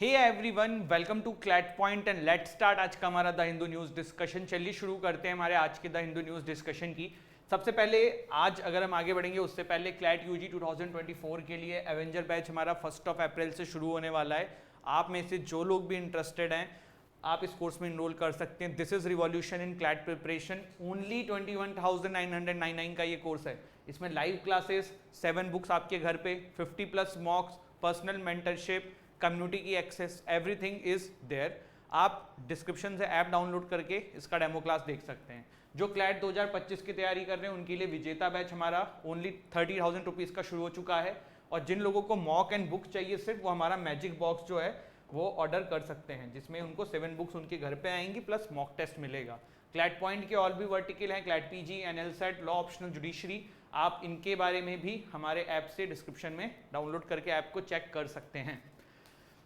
Hey everyone, welcome to CLAT point and let's start. आज का हमारा द हिंदू न्यूज़ डिस्कशन। चलिए शुरू करते हैं हमारे आज के द हिंदू न्यूज़ डिस्कशन की। सबसे पहले आज अगर हम आगे बढ़ेंगे उससे पहले क्लैट यूजी 2024 के लिए एवेंजर बैच हमारा 1 अप्रैल से शुरू होने वाला है। आप में से जो लोग भी इंटरेस्टेड हैं आप इस कोर्स में इनरोल कर सकते हैं। This is revolution in CLAT preparation. Only 21,999 का ये कोर्स है। इसमें लाइव क्लासेस, 7 बुक्स आपके घर पे, 50+ मॉक्स, पर्सनल मेंटरशिप, कम्युनिटी की एक्सेस, एवरीथिंग इज देयर। आप डिस्क्रिप्शन से ऐप डाउनलोड करके इसका डेमो क्लास देख सकते हैं। जो क्लैट 2025 की तैयारी कर रहे हैं उनके लिए विजेता बैच हमारा ओनली 30,000 रुपीज़ का शुरू हो चुका है। और जिन लोगों को मॉक एंड बुक चाहिए सिर्फ, वो हमारा मैजिक बॉक्स जो है वो ऑर्डर कर सकते हैं, जिसमें उनको 7 बुक्स उनके घर पे आएंगी प्लस मॉक टेस्ट मिलेगा। क्लैट पॉइंट के और भी वर्टिकल हैं, CLAT PG, NLSAT, law optional, judiciary. आप इनके बारे में भी हमारे ऐप से डिस्क्रिप्शन में डाउनलोड करके ऐप को चेक कर सकते हैं।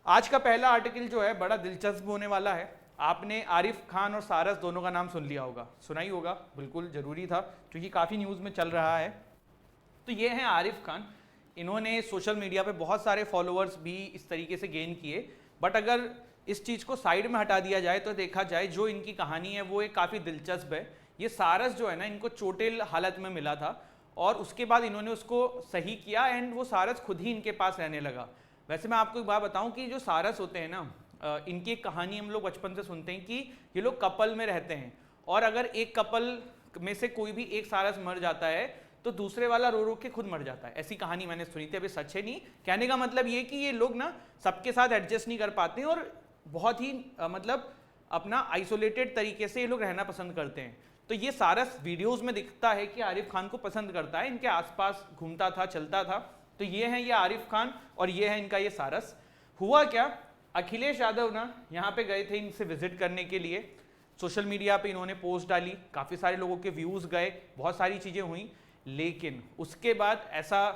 आज का पहला आर्टिकल जो है बड़ा दिलचस्प होने वाला है। आपने आरिफ खान और सारस दोनों का नाम सुन लिया होगा, सुना ही होगा, बिल्कुल जरूरी था क्योंकि काफ़ी न्यूज़ में चल रहा है। तो ये हैं आरिफ खान। इन्होंने सोशल मीडिया पे बहुत सारे फॉलोअर्स भी इस तरीके से गेन किए, बट अगर इस चीज़ को साइड में हटा दिया जाए तो देखा जाए जो इनकी कहानी है वो एक काफ़ी दिलचस्प है। ये सारस जो है ना, इनको चोटिल हालत में मिला था और उसके बाद इन्होंने उसको सही किया एंड वो सारस खुद ही इनके पास रहने लगा। वैसे मैं आपको एक बात बताऊं कि जो सारस होते हैं ना, इनकी एक कहानी हम लोग बचपन से सुनते हैं कि ये लोग कपल में रहते हैं और अगर एक कपल में से कोई भी एक सारस मर जाता है तो दूसरे वाला रो रो के खुद मर जाता है। ऐसी कहानी मैंने सुनी थी, अभी सच है नहीं। कहने का मतलब ये कि ये लोग ना सबके साथ एडजस्ट नहीं कर पाते हैं और बहुत ही मतलब अपना आइसोलेटेड तरीके से ये लोग रहना पसंद करते हैं। तो ये सारस वीडियोज़ में दिखता है कि आरिफ खान को पसंद करता है, इनके आसपास घूमता था, चलता था। तो ये हैं ये आरिफ खान और ये है इनका ये सारस। हुआ क्या, अखिलेश यादव ना यहाँ पे गए थे इनसे विजिट करने के लिए। सोशल मीडिया पे इन्होंने पोस्ट डाली, काफ़ी सारे लोगों के व्यूज़ गए, बहुत सारी चीज़ें हुई। लेकिन उसके बाद ऐसा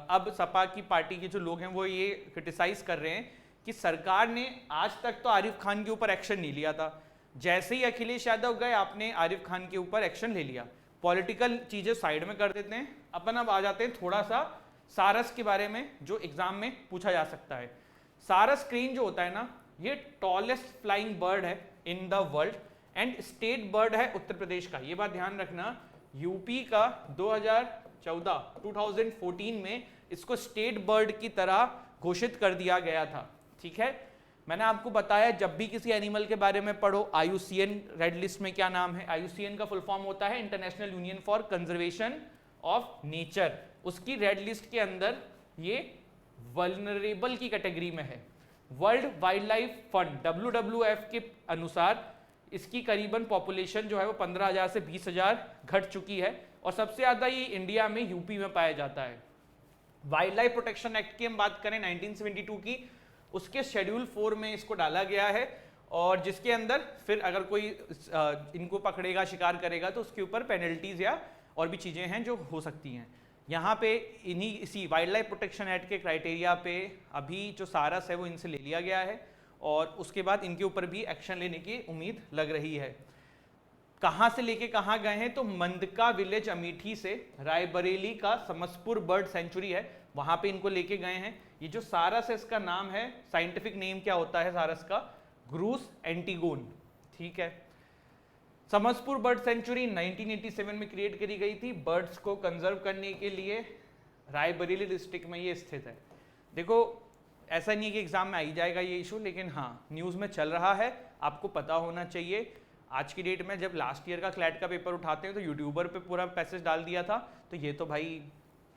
अब सपा की पार्टी के जो लोग हैं वो ये क्रिटिसाइज़ कर रहे हैं कि सरकार ने आज तक तो आरिफ खान के ऊपर एक्शन नहीं लिया था। जैसे ही अखिलेश यादव गए आपने आरिफ खान के ऊपर एक्शन ले लिया। पॉलिटिकल चीज़ें साइड में कर देते हैं, अपन अब आ जाते हैं थोड़ा सा सारस के बारे में जो एग्जाम में पूछा जा सकता है। सारस क्रेन जो होता है ना, ये टॉलेस्ट फ्लाइंग बर्ड है in the world and state bird है उत्तर प्रदेश का। ये बात ध्यान रखना, यूपी का 2014 में इसको स्टेट बर्ड की तरह घोषित कर दिया गया था। ठीक है, मैंने आपको बताया जब भी किसी एनिमल के बारे में पढ़ो, IUCN रेड लिस्ट में क्या नाम है, IUCN का फुल फॉर्म होता है international union for conservation of nature. उसकी रेड लिस्ट के अंदर ये वल्नरेबल की कैटेगरी में है। World wild life fund WWF के अनुसार इसकी करीबन पॉपुलेशन जो है वो 15,000 से 20,000 घट चुकी है और सबसे ज़्यादा ये इंडिया में यूपी में पाया जाता है। वाइल्ड लाइफ प्रोटेक्शन एक्ट की हम बात करें 1972 की, उसके शेड्यूल 4 में इसको डाला गया है और जिसके अंदर फिर अगर कोई इनको पकड़ेगा, शिकार करेगा तो उसके ऊपर पेनल्टीज या और भी चीज़ें हैं जो हो सकती हैं। यहाँ पे इसी वाइल्ड लाइफ प्रोटेक्शन एक्ट के क्राइटेरिया पे अभी जो सारस है वो इनसे ले लिया गया है और उसके बाद इनके ऊपर भी एक्शन लेने की उम्मीद लग रही है। कहाँ से लेके कहाँ गए हैं, तो मंदका विलेज अमेठी से रायबरेली का समसपुर बर्ड सेंचुरी है, वहाँ पे इनको लेके गए हैं। ये जो सारस है इसका नाम है, साइंटिफिक नेम क्या होता है सारस का, ग्रूस एंटीगोन। ठीक है, समसपुर बर्ड सेंचुरी 1987 में क्रिएट करी गई थी बर्ड्स को कंजर्व करने के लिए। रायबरेली डिस्ट्रिक्ट में ये स्थित है। देखो ऐसा नहीं है कि एग्जाम में आ ही जाएगा ये इशू, लेकिन हाँ न्यूज़ में चल रहा है, आपको पता होना चाहिए। आज की डेट में जब लास्ट ईयर का क्लैट का पेपर उठाते हैं तो यूट्यूबर पे पूरा पैसेज डाल दिया था, तो ये तो भाई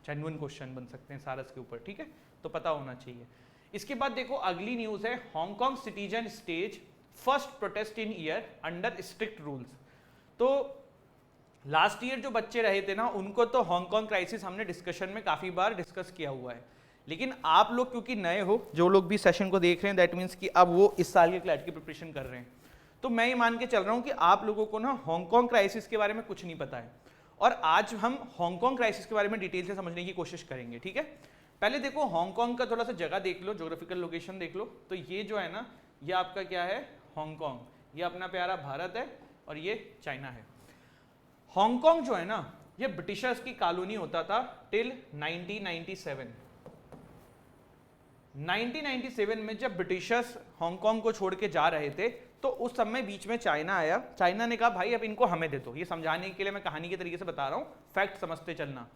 जेन्युइन क्वेश्चन बन सकते हैं सारस के ऊपर। ठीक है, तो पता होना चाहिए। इसके बाद देखो अगली न्यूज़ है, Hong Kong citizen stage first protest in year under strict rules. तो लास्ट ईयर जो बच्चे रहे थे ना, उनको तो हांगकांग क्राइसिस हमने डिस्कशन में काफ़ी बार डिस्कस किया हुआ है, लेकिन आप लोग क्योंकि नए हो, जो लोग भी सेशन को देख रहे हैं, दैट मीन्स कि अब वो इस साल के क्लैट की प्रिपरेशन कर रहे हैं, तो मैं ये मान के चल रहा हूँ कि आप लोगों को ना हांगकांग क्राइसिस के बारे में कुछ नहीं पता है और आज हम हांगकांग क्राइसिस के बारे में डिटेल से समझने की कोशिश करेंगे। ठीक है, पहले देखो हांगकांग का थोड़ा सा जगह देख लो, ज्योग्राफिकल लोकेशन देख लो। तो ये जो है ना, ये आपका क्या है, हांगकांग, ये अपना प्यारा भारत है और ये चाइना है। हांगकांग जो है ना, ये ब्रिटिशर्स की कॉलोनी होता था टिल 1997। 1997 में जब ब्रिटिशर्स हांगकांग को छोड़ के जा रहे थे तो उस समय बीच में चाइना आया। चाइना ने कहा भाई अब इनको हमें दे दो। ये समझाने के लिए मैं कहानी के तरीके से बता रहा हूँ, फैक्ट समझते चलना।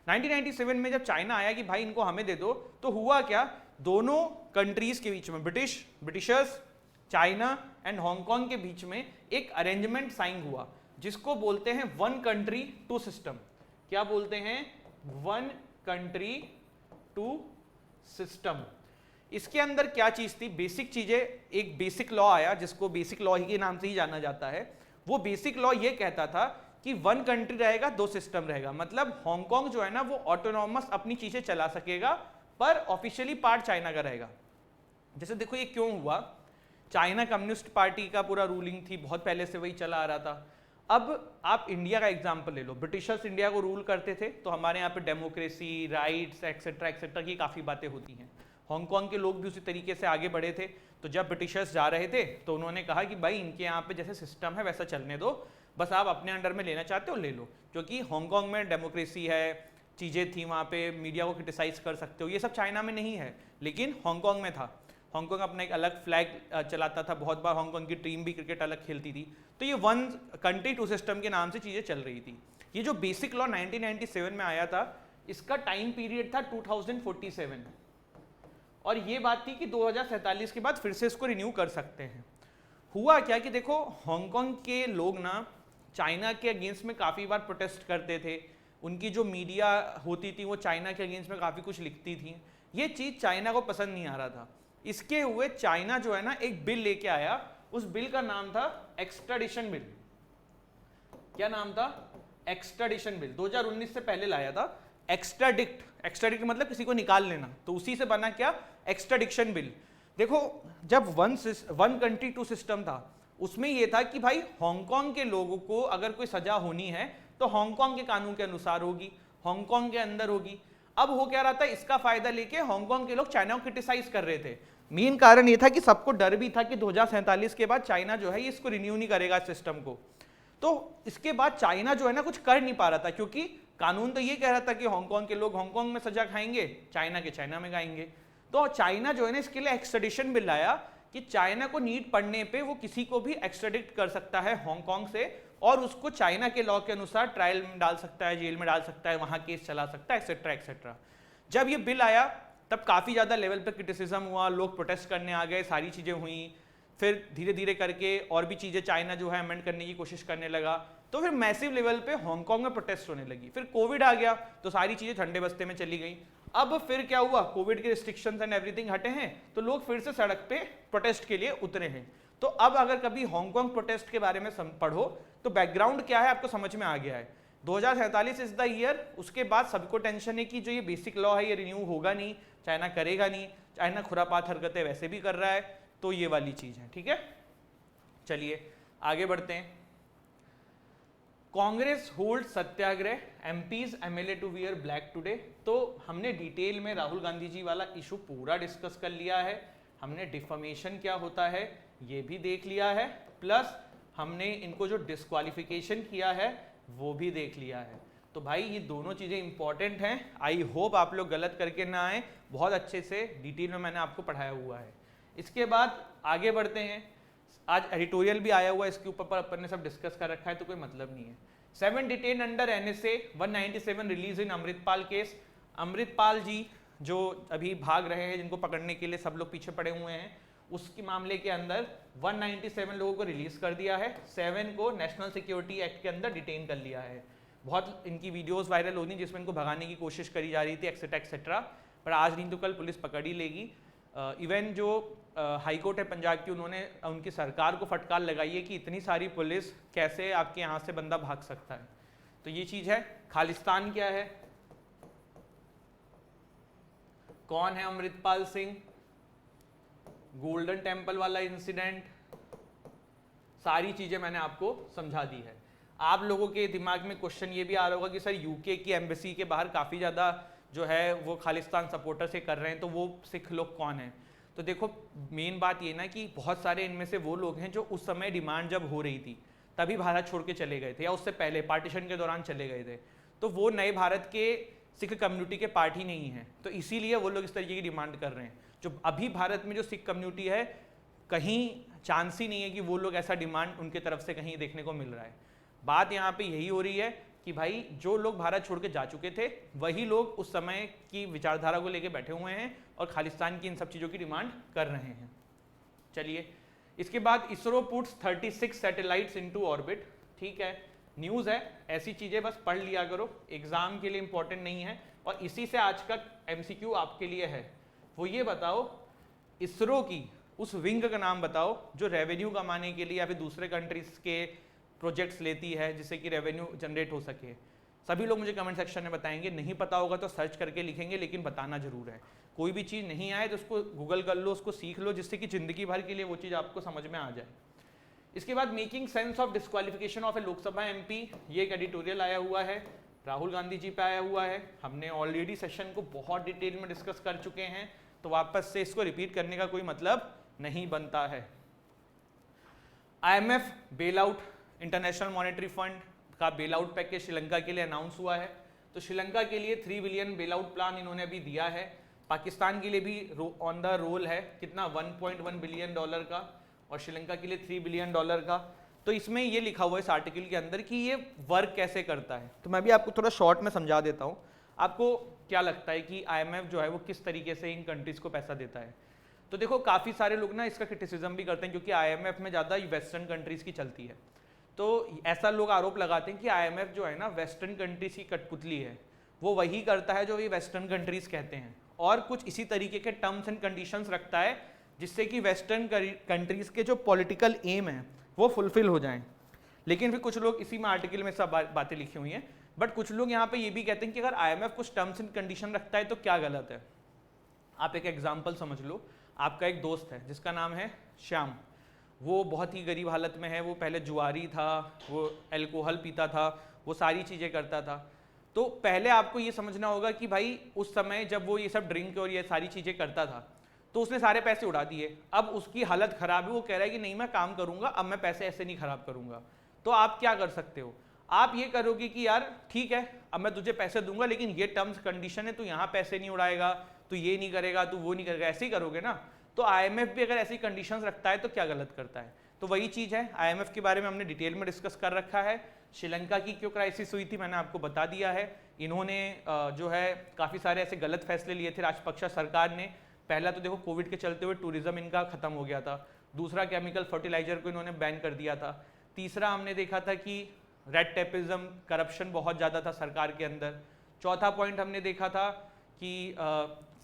1997 में जब चाइना आया कि भाई इनको हमें दे दो, तो हुआ क्या, दोनों कंट्रीज के बीच में, ब्रिटिशर्स, चाइना एंड हांगकांग के बीच में एक अरेंजमेंट साइन हुआ जिसको बोलते हैं वन कंट्री टू सिस्टम। क्या बोलते हैं? One country two system. इसके अंदर क्या चीज थी? बेसिक चीजें, एक बेसिक लॉ आया जिसको बेसिक लॉ ही के नाम से ही जाना जाता है। वो बेसिक लॉ ये कहता था कि वन कंट्री रहेगा, दो सिस्टम रहेगा। मतलब हांगकांग जो है ना वो ऑटोनॉमस अपनी चीजें चला सकेगा, पर ऑफिशियली पार्ट चाइना का रहेगा। जैसे देखो ये क्यों हुआ, चाइना कम्युनिस्ट पार्टी का पूरा रूलिंग थी, बहुत पहले से वही चला आ रहा था। अब आप इंडिया का एग्जाम्पल ले लो, ब्रिटिशर्स इंडिया को रूल करते थे तो हमारे यहाँ पे डेमोक्रेसी, राइट्स एक्सेट्रा एक्सेट्रा की काफ़ी बातें होती हैं। हांगकांग के लोग भी उसी तरीके से आगे बढ़े थे। तो जब ब्रिटिशर्स जा रहे थे तो उन्होंने कहा कि भाई इनके यहाँ पे जैसे सिस्टम है वैसा चलने दो, बस आप अपने अंडर में लेना चाहते हो ले लो। क्योंकि हांगकांग में डेमोक्रेसी है, चीज़ें थी वहाँ पे, मीडिया को क्रिटिसाइज कर सकते हो, ये सब चाइना में नहीं है, लेकिन हांगकांग में था। हांगकांग अपना एक अलग फ्लैग चलाता था, बहुत बार हांगकांग की टीम भी क्रिकेट अलग खेलती थी। तो ये वन कंट्री टू सिस्टम के नाम से चीज़ें चल रही थी। ये जो बेसिक लॉ 1997 में आया था, इसका टाइम पीरियड था 2047, और ये बात थी कि 2047 के बाद फिर से इसको रिन्यू कर सकते हैं। हुआ क्या कि देखो हांगकांग के लोग ना चाइना के अगेंस्ट में काफ़ी बार प्रोटेस्ट करते थे, उनकी जो मीडिया होती थी वो चाइना के अगेंस्ट में काफ़ी कुछ लिखती थी। ये चीज़ चाइना को पसंद नहीं आ रहा था। इसके हुए चाइना जो है ना एक बिल लेके आया, उस बिल का नाम था एक्सट्राडिशन बिल। क्या नाम था? Extradition bill. 2019 से पहले लाया था। एक्सट्राडिक्ट मतलब किसी को निकाल लेना, तो उसी से बना क्या? एक्सट्राडिक्शन बिल। देखो जब वन कंट्री टू सिस्टम था उसमें यह था कि भाई हांगकांग के लोगों को अगर कोई सजा होनी है तो हांगकांग के कानून के अनुसार होगी, हांगकांग के अंदर होगी। अब हो क्या रहा था, इसका फायदा लेके हांगकांग के लोग चाइना को क्रिटिसाइज कर रहे थे। मेन कारण ये था कि सबको डर भी था कि 2047 के बाद चाइना जो है ये इसको रिन्यू नहीं करेगा सिस्टम को। तो इसके बाद चाइना जो है ना कुछ कर नहीं पा रहा था, क्योंकि कानून तो ये कह रहा था कि हांगकांग के लोग हांगकांग में सजा खाएंगे, चाइना के चाइना में खाएंगे। तो चाइना जो है ना इसके लिए एक्सट्रेडिशन बिल लाया कि चाइना को नीड पड़ने पे वो किसी को भी एक्सट्रेडिट कर सकता है हांगकांग से, और उसको चाइना के लॉ के अनुसार ट्रायल में डाल सकता है, जेल में डाल सकता है, वहां केस चला सकता है, एक्सेट्रा एक्सेट्रा। जब ये बिल आया तब काफ़ी ज़्यादा लेवल पर क्रिटिसिज्म हुआ, लोग प्रोटेस्ट करने आ गए, सारी चीज़ें हुई। फिर धीरे धीरे करके और भी चीज़ें चाइना जो है अमेंड करने की कोशिश करने लगा। तो फिर मैसिव लेवल पे हांगकांग में प्रोटेस्ट होने लगी। फिर कोविड आ गया तो सारी चीज़ें ठंडे बस्ते में चली गई। अब फिर क्या हुआ, कोविड के रिस्ट्रिक्शंस एंड एवरीथिंग हटे हैं तो लोग फिर से सड़क पे प्रोटेस्ट के लिए उतरे हैं। तो अब अगर कभी हांगकांग प्रोटेस्ट के बारे में पढ़ो तो बैकग्राउंड क्या है आपको समझ में आ गया है। 2047 इज द ईयर। उसके बाद सबको टेंशन है कि जो ये बेसिक लॉ है ये रिन्यू होगा नहीं, चाइना करेगा नहीं, चाइना खुरापात हरकतें वैसे भी कर रहा है, तो ये वाली चीज है। ठीक है, चलिए आगे बढ़ते हैं। Congress hold satyagraha, MPs MLA to wear black today. तो हमने डिटेल में राहुल गांधी जी वाला इशू पूरा डिस्कस कर लिया है, हमने डिफमेशन क्या होता है ये भी देख लिया है, प्लस हमने इनको जो डिस्क्वालिफिकेशन किया है वो भी देख लिया है। तो भाई ये दोनों चीज़ें इंपॉर्टेंट हैं। आई होप आप लोग गलत करके ना आए, बहुत अच्छे से डिटेल में मैंने आपको पढ़ाया हुआ है। इसके बाद आगे बढ़ते हैं। आज एडिटोरियल भी आया हुआ है इसके ऊपर, पर अपन ने सब डिस्कस कर रखा है तो कोई मतलब नहीं है। 7 detain under NSA 197 release in Amritpal केस। अमृतपाल जी जो अभी भाग रहे हैं, जिनको पकड़ने के लिए सब लोग पीछे पड़े हुए हैं, उसके मामले के अंदर 197 लोगों को रिलीज कर दिया है, 7 को नेशनल सिक्योरिटी एक्ट के अंदर डिटेन कर लिया है। बहुत इनकी वीडियोस वायरल होनी जिसमें इनको भगाने की कोशिश करी जा रही थी एक्सेट्रा एक्सेट्रा, पर आज नहीं तो कल पुलिस पकड़ ही लेगी। इवन जो हाई कोर्ट है पंजाब की, उन्होंने उनकी सरकार को फटकार लगाई है कि इतनी सारी पुलिस कैसे आपके यहाँ से बंदा भाग सकता है। तो ये चीज़ है। खालिस्तान क्या है, कौन है अमृतपाल सिंह, गोल्डन टेम्पल वाला इंसिडेंट, सारी चीज़ें मैंने आपको समझा दी है। आप लोगों के दिमाग में क्वेश्चन ये भी आ रहा होगा कि सर यूके की एम्बेसी के बाहर काफ़ी ज़्यादा जो है वो खालिस्तान सपोर्टर से कर रहे हैं, तो वो सिख लोग कौन हैं। तो देखो मेन बात ये ना कि बहुत सारे इनमें से वो लोग हैं जो उस समय डिमांड जब हो रही थी तभी भारत छोड़ के चले गए थे, या उससे पहले पार्टीशन के दौरान चले गए थे। तो वो नए भारत के सिख कम्युनिटी के पार्ट ही नहीं है, तो इसीलिए वो लोग इस तरीके की डिमांड कर रहे हैं। जो अभी भारत में जो सिख कम्युनिटी है, कहीं चांस ही नहीं है कि वो लोग ऐसा डिमांड उनके तरफ से कहीं देखने को मिल रहा है। बात यहाँ पे यही हो रही है कि भाई जो लोग भारत छोड़ के जा चुके थे वही लोग उस समय की विचारधारा को लेके बैठे हुए हैं और खालिस्तान की इन सब चीज़ों की डिमांड कर रहे हैं। चलिए, इसके बाद ISRO puts 36 satellites into orbit. ठीक है, न्यूज़ है, ऐसी चीज़ें बस पढ़ लिया करो, एग्जाम के लिए इंपॉर्टेंट नहीं है। और इसी से आज का एमसीक्यू आपके लिए है, वो ये बताओ इसरो की उस विंग का नाम बताओ जो रेवेन्यू कमाने के लिए या फिर दूसरे कंट्रीज के प्रोजेक्ट्स लेती है जिससे कि रेवेन्यू जनरेट हो सके। सभी लोग मुझे कमेंट सेक्शन में बताएंगे, नहीं पता होगा तो सर्च करके लिखेंगे, लेकिन बताना जरूर है। कोई भी चीज़ नहीं आए तो उसको गूगल कर लो, उसको सीख लो, जिससे कि जिंदगी भर के लिए वो चीज़ आपको समझ में आ जाए। इसके बाद making sense of disqualification of A Lok Sabha MP, ये एक एडिटोरियल आया हुआ है, राहुल गांधी जी पे आया हुआ है। हमने ऑलरेडी सेशन को बहुत डिटेल में डिस्कस कर चुके हैं, तो वापस से इसको रिपीट करने का कोई मतलब नहीं बनता है। IMF bail out, international monetary fund का बेल आउट पैकेज श्रीलंका के लिए अनाउंस हुआ है। तो श्रीलंका के लिए 3 बिलियन बेल आउट प्लान इन्होंने अभी दिया है। पाकिस्तान के लिए भी ऑन द रोल है, कितना 1.1 बिलियन डॉलर का, और श्रीलंका के लिए 3 बिलियन डॉलर का। तो इसमें ये लिखा हुआ है इस आर्टिकल के अंदर कि ये वर्क कैसे करता है। तो मैं भी आपको थोड़ा शॉर्ट में समझा देता हूँ। आपको क्या लगता है कि IMF जो है वो किस तरीके से इन कंट्रीज को पैसा देता है? तो देखो, काफ़ी सारे लोग ना इसका क्रिटिसिज्म भी करते हैं क्योंकि IMF में ज़्यादा वेस्टर्न कंट्रीज की चलती है। तो ऐसा लोग आरोप लगाते हैं कि IMF जो है ना वेस्टर्न कंट्रीज की कठपुतली है, वो वही करता है जो ये वेस्टर्न कंट्रीज कहते हैं, और कुछ इसी तरीके के टर्म्स एंड कंडीशंस रखता है जिससे कि वेस्टर्न कंट्रीज के जो पॉलिटिकल एम है वो फुलफिल हो जाएं। लेकिन फिर कुछ लोग, इसी में आर्टिकल में सब बातें लिखी हुई हैं, बट कुछ लोग यहाँ पे ये भी कहते हैं कि अगर IMF कुछ टर्म्स एंड कंडीशन रखता है तो क्या गलत है। आप एक एग्जाम्पल समझ लो, आपका एक दोस्त है जिसका नाम है श्याम, वो बहुत ही गरीब हालत में है, वो पहले जुआरी था, वो अल्कोहल पीता था, वो सारी चीज़ें करता था। तो पहले आपको ये समझना होगा कि भाई उस समय जब वो ये सब ड्रिंक और ये सारी चीज़ें करता था तो उसने सारे पैसे उड़ा दिए। अब उसकी हालत ख़राब है, वो कह रहा है कि नहीं मैं काम करूँगा, अब मैं पैसे ऐसे नहीं ख़राब करूँगा। तो आप क्या कर सकते हो? आप ये करोगे कि यार ठीक है, अब मैं तुझे पैसे दूंगा, लेकिन ये टर्म्स कंडीशन है, तू यहाँ पैसे नहीं उड़ाएगा, तू ये नहीं करेगा, तू वो नहीं करेगा, ऐसे ही करोगे ना। तो IMF भी अगर ऐसी कंडीशंस रखता है तो क्या गलत करता है? तो वही चीज़ है, IMF के बारे में हमने डिटेल में डिस्कस कर रखा है। श्रीलंका की क्यों क्राइसिस हुई थी मैंने आपको बता दिया है। इन्होंने जो है काफ़ी सारे ऐसे गलत फैसले लिए थे राजपक्षा सरकार ने। पहला तो देखो कोविड के चलते हुए टूरिज्म इनका खत्म हो गया था, दूसरा केमिकल फर्टिलाइजर को इन्होंने बैन कर दिया था, तीसरा हमने देखा था कि रेड टेपिज्म, करप्शन बहुत ज़्यादा था सरकार के अंदर, चौथा पॉइंट हमने देखा था कि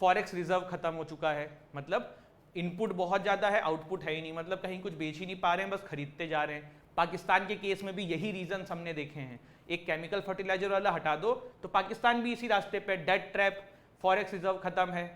फॉरेक्स रिजर्व खत्म हो चुका है, मतलब इनपुट बहुत ज़्यादा है, आउटपुट है ही नहीं, मतलब कहीं कुछ बेच ही नहीं पा रहे हैं, बस खरीदते जा रहे हैं। पाकिस्तान के केस में भी यही रीजन हमने देखे हैं, एक केमिकल फर्टिलाइजर वाला हटा दो तो पाकिस्तान भी इसी रास्ते पे, डेट ट्रैप, फॉरेक्स रिजर्व खत्म है,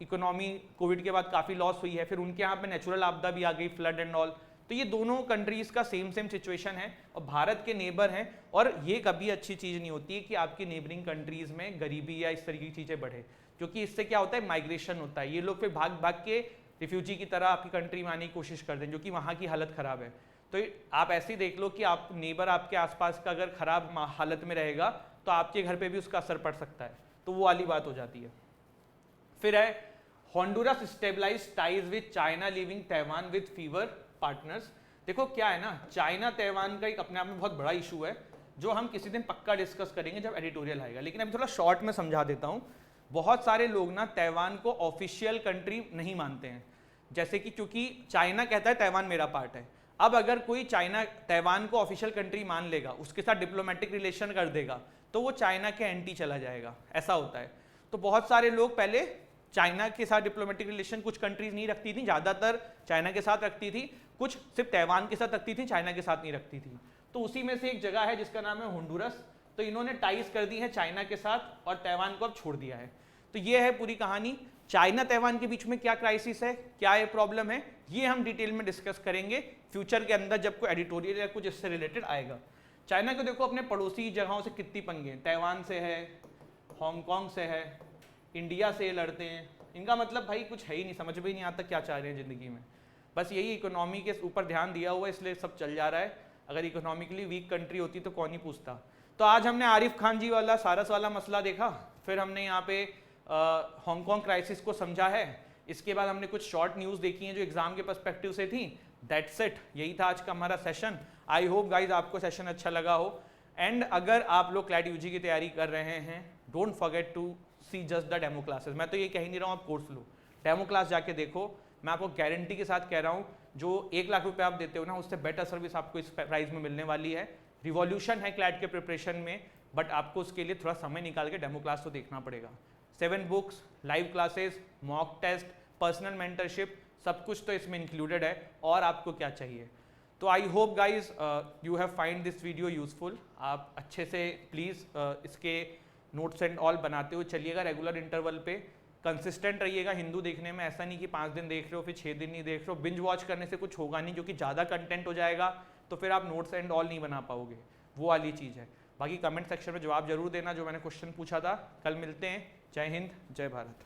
इकोनॉमी कोविड के बाद काफ़ी लॉस हुई है, फिर उनके यहाँ पे नेचुरल आपदा भी आ गई, फ्लड एंड ऑल। तो ये दोनों कंट्रीज का सेम सिचुएशन है और भारत के नेबर हैं, और ये कभी अच्छी चीज़ नहीं होती है कि आपकी नेबरिंग कंट्रीज में गरीबी या इस तरीके की चीज़ें बढ़े, क्योंकि इससे क्या होता है, माइग्रेशन होता है, ये लोग फिर भाग भाग के रिफ्यूजी की तरह आपकी कंट्री में आने की कोशिश करते हैं, जो कि वहाँ की हालत ख़राब है। तो आप ऐसे ही देख लो कि आप नेबर आपके आसपास का अगर ख़राब हालत में रहेगा तो आपके घर पे भी उसका असर पड़ सकता है, तो वो वाली बात हो जाती है। फिर है Honduras stabilise ties with China leaving Taiwan with fewer partners. देखो क्या है ना, चाइना ताइवान का एक अपने आप में बहुत बड़ा इशू है जो हम किसी दिन पक्का डिस्कस करेंगे जब एडिटोरियल आएगा, लेकिन अभी थोड़ा शॉर्ट में समझा देता हूँ। बहुत सारे लोग ना ताइवान को ऑफिशियल कंट्री नहीं मानते हैं, जैसे कि क्योंकि चाइना कहता है ताइवान मेरा पार्ट है। अब अगर कोई चाइना ताइवान को ऑफिशियल कंट्री मान लेगा, उसके साथ डिप्लोमेटिक रिलेशन कर देगा, तो वो चाइना के एंटी चला जाएगा, ऐसा होता है। तो बहुत सारे लोग पहले चाइना के साथ डिप्लोमेटिक रिलेशन कुछ कंट्रीज नहीं रखती थी, ज़्यादातर चाइना के साथ रखती थी, कुछ सिर्फ ताइवान के साथ रखती थी, चाइना के साथ नहीं रखती थी। तो उसी में से एक जगह है जिसका नाम है होंडुरस, तो इन्होंने टाइज कर दी है चाइना के साथ और ताइवान को अब छोड़ दिया है। तो ये है पूरी कहानी। चाइना ताइवान के बीच में क्या क्राइसिस है, क्या ये प्रॉब्लम है, ये हम डिटेल में डिस्कस करेंगे फ्यूचर के अंदर जब कोई एडिटोरियल या कुछ इससे रिलेटेड आएगा। चाइना को देखो अपने पड़ोसी जगहों से कितनी पंगे, ताइवान से है, हांगकांग से है, इंडिया से लड़ते हैं, इनका मतलब भाई कुछ है ही नहीं, समझ में ही नहीं आता क्या चाह रहे हैं ज़िंदगी में। बस यही इकोनॉमी के ऊपर ध्यान दिया हुआ है, इसलिए सब चल जा रहा है। अगर इकोनॉमिकली वीक कंट्री होती तो कौन ही पूछता। तो आज हमने आरिफ खान जी वाला सारस वाला मसला देखा, फिर हमने यहाँ पे हांगकांग क्राइसिस को समझा है, इसके बाद हमने कुछ शॉर्ट न्यूज़ देखी हैं जो एग्जाम के पर्सपेक्टिव से थी। दैट्स इट, यही था आज का हमारा सेशन। आई होप गाइज आपको सेशन अच्छा लगा हो। एंड अगर आप लोग क्लैट यूजी की तैयारी कर रहे हैं, don't forget to see just the demo classes. मैं तो ये कह ही नहीं रहा हूँ आप कोर्स लो, डेमो क्लास जाके देखो। मैं आपको गारंटी के साथ कह रहा हूँ, जो 1 लाख रुपए आप देते हो ना, उससे बेटर सर्विस आपको इस प्राइस में मिलने वाली है। रिवॉल्यूशन है क्लैट के प्रिपरेशन में, बट आपको उसके लिए थोड़ा समय निकाल के डेमो क्लास तो देखना पड़ेगा। 7 books, live classes, mock test, personal mentorship, सब कुछ तो इसमें इंक्लूडेड है। और आपको क्या चाहिए? तो I hope guys you have find this video useful. आप अच्छे से प्लीज़ इसके नोट्स एंड ऑल बनाते हुए चलिएगा रेगुलर इंटरवल पे। कंसिस्टेंट रहिएगा हिंदू देखने में, ऐसा नहीं कि 5 दिन देख रहे हो फिर 6 दिन नहीं देख रहे हो। बिंज वॉच करने से कुछ होगा नहीं, क्योंकि ज़्यादा कंटेंट हो जाएगा तो फिर आप नोट्स एंड ऑल नहीं बना पाओगे, वो वाली चीज़ है। बाकी कमेंट सेक्शन में जवाब जरूर देना जो मैंने क्वेश्चन पूछा था। कल मिलते हैं। जय हिंद, जय भारत।